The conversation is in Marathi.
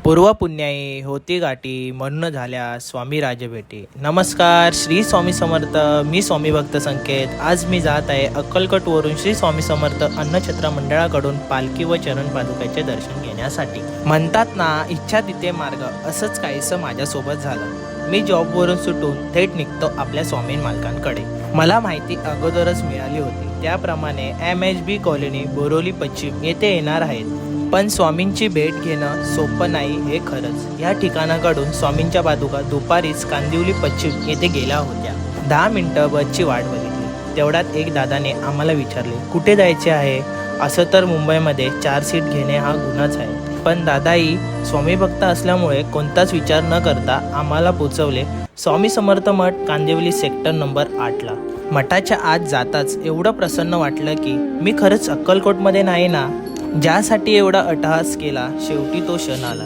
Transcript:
पूर्व पुण्याई होती गाठी म्हणून झाल्या स्वामी राजभेटी। नमस्कार, श्री स्वामी समर्थ। मी स्वामी भक्त संकेत। आज मी जात आहे अक्कलकोटवरून श्री स्वामी समर्थ अन्नछत्र मंडळाकडून पालखी व चरण पादुकाचे दर्शन घेण्यासाठी। म्हणतात ना, इच्छा तिथे मार्ग, असंच काहीसं माझ्यासोबत झालं। मी जॉबवरून सुटून थेट निघतो आपल्या स्वामी मालकांकडे। मला माहिती अगोदरच मिळाली होती, त्याप्रमाणे MHB कॉलनी बोरोली पश्चिम येथे येणार आहेत। पण स्वामींची भेट घेणं सोपं नाही हे खरंच। या ठिकाणाकडून स्वामींच्या पादुका दुपारीच कांदिवली पश्चिम येथे गेल्या होत्या। 10 मिनिटं बसची वाट बघितली, तेवढ्यात एक दादाने आम्हाला विचारले, कुठे जायचे आहे? असं तर मुंबईमध्ये 4 सीट घेणे हा गुन्हाच आहे, पण दादाही स्वामी भक्त असल्यामुळे कोणताच विचार न करता आम्हाला पोचवले स्वामी समर्थ मठ, कांदिवली सेक्टर नंबर 8ला। मठाच्या आत जाताच एवढं प्रसन्न वाटलं की मी खरंच अक्कलकोटमध्ये नाही ना, ज्यासाठी एवढा अट्टहास केला, शेवटी तो क्षण आला।